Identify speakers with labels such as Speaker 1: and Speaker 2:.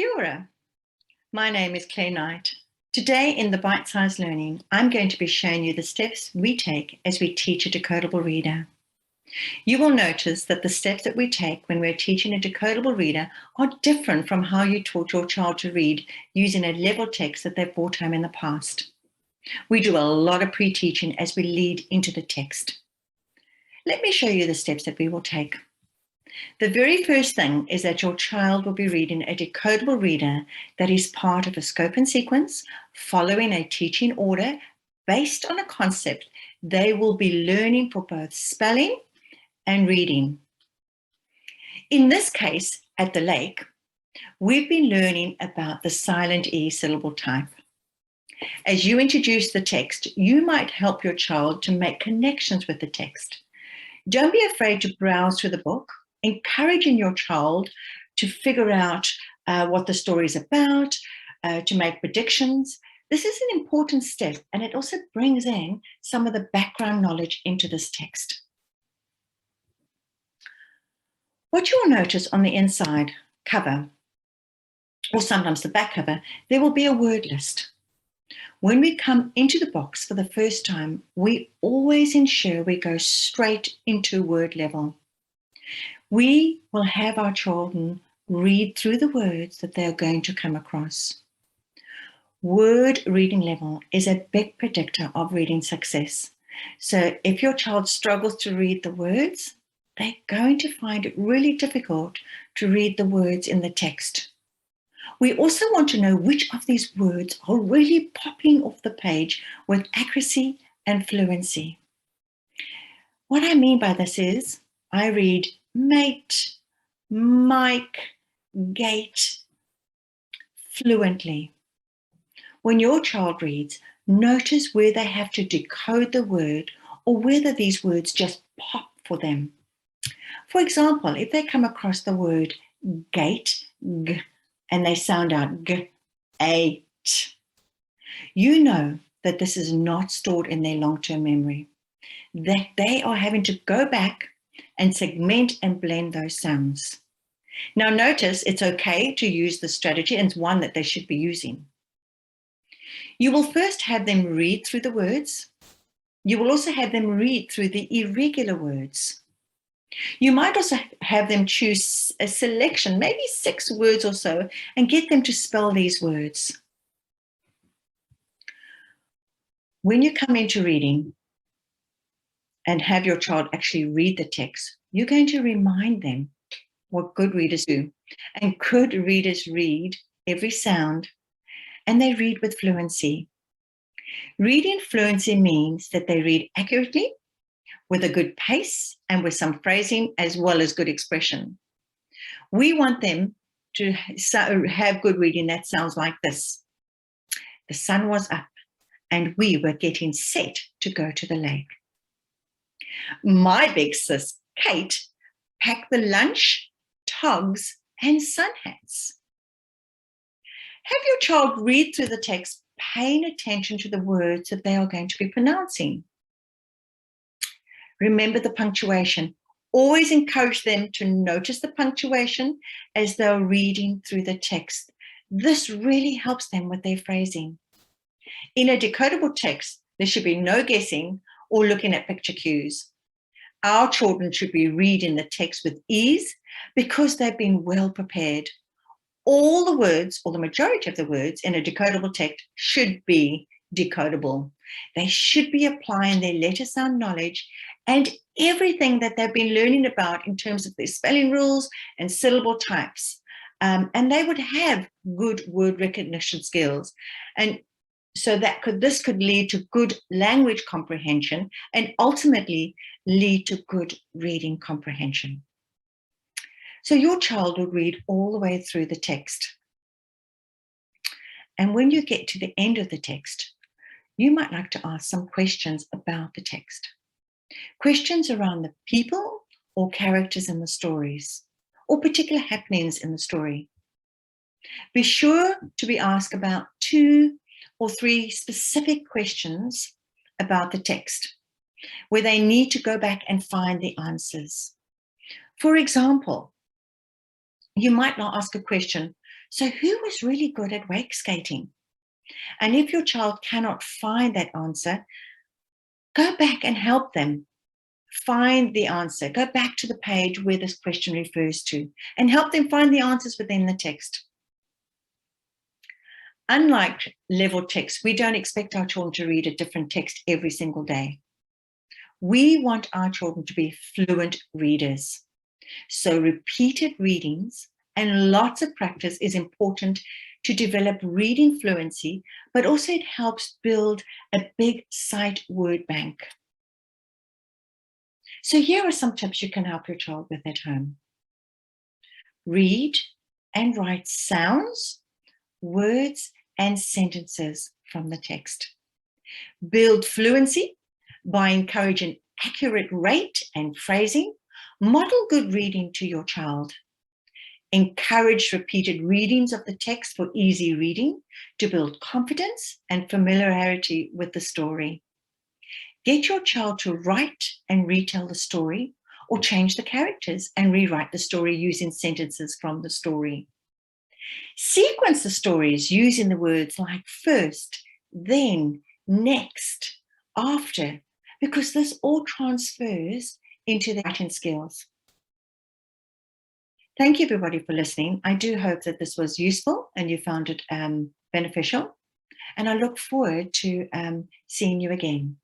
Speaker 1: Kia ora. My name is Claire Knight. Today in the Bite-Sized Learning, I'm going to be showing you the steps we take as we teach a decodable reader. You will notice that the steps that we take when we're teaching a decodable reader are different from how you taught your child to read using a level text that they've brought home in the past. We do a lot of pre-teaching as we lead into the text. Let me show you the steps that we will take. The very first thing is that your child will be reading a decodable reader that is part of a scope and sequence, following a teaching order based on a concept they will be learning for both spelling and reading. In this case, at the lake, we've been learning about the silent E syllable type. As you introduce the text, you might help your child to make connections with the text. Don't be afraid to browse through the book, encouraging your child to figure out what the story is about, to make predictions. This is an important step, and it also brings in some of the background knowledge into this text. What you will notice on the inside cover, or sometimes the back cover, there will be a word list. When we come into the box for the first time, we always ensure we go straight into word level. We will have our children read through the words that they're going to come across. Word reading level is a big predictor of reading success. So if your child struggles to read the words, they're going to find it really difficult to read the words in the text. We also want to know which of these words are really popping off the page with accuracy and fluency. What I mean by this is, I read mate, Mike, gate fluently. When your child reads, notice where they have to decode the word or whether these words just pop for them. For example, if they come across the word gate, g, and they sound out g, a, t, you know that this is not stored in their long-term memory, that they are having to go back and segment and blend those sounds. Now notice it's okay to use the strategy, and it's one that they should be using. You will first have them read through the words. You will also have them read through the irregular words. You might also have them choose a selection, maybe 6 words or so, and get them to spell these words. When you come into reading and have your child actually read the text, you're going to remind them what good readers do. And good readers read every sound, and they read with fluency. Reading fluency means that they read accurately, with a good pace, and with some phrasing as well as good expression. We want them to have good reading that sounds like this. The sun was up and we were getting set to go to the lake. My big sis, Kate, packed the lunch, togs, and sun hats. Have your child read through the text, paying attention to the words that they are going to be pronouncing. Remember the punctuation. Always encourage them to notice the punctuation as they're reading through the text. This really helps them with their phrasing. In a decodable text, there should be no guessing or looking at picture cues. Our children should be reading the text with ease because they've been well prepared. All the words, or the majority of the words in a decodable text should be decodable. They should be applying their letter sound knowledge and everything that they've been learning about in terms of their spelling rules and syllable types. And they would have good word recognition skills. And so this could lead to good language comprehension and ultimately lead to good reading comprehension. So your child will read all the way through the text. And when you get to the end of the text, you might like to ask some questions about the text. Questions around the people or characters in the stories, or particular happenings in the story. Be sure to be asked about 2 or 3 specific questions about the text, where they need to go back and find the answers. For example, you might not ask a question, So who was really good at wake skating? And if your child cannot find that answer, go back and help them find the answer. Go back to the page where this question refers to and help them find the answers within the text. Unlike level text, we don't expect our children to read a different text every single day. We want our children to be fluent readers. So repeated readings and lots of practice is important to develop reading fluency, but also it helps build a big sight word bank. So here are some tips you can help your child with at home. Read and write sounds, words, and sentences from the text. Build fluency by encouraging accurate rate and phrasing. Model good reading to your child. Encourage repeated readings of the text for easy reading to build confidence and familiarity with the story. Get your child to write and retell the story, or change the characters and rewrite the story using sentences from the story. Sequence the stories using the words like first, then, next, after, because this all transfers into the writing skills. Thank you, everybody, for listening. I do hope that this was useful and you found it beneficial. And I look forward to seeing you again.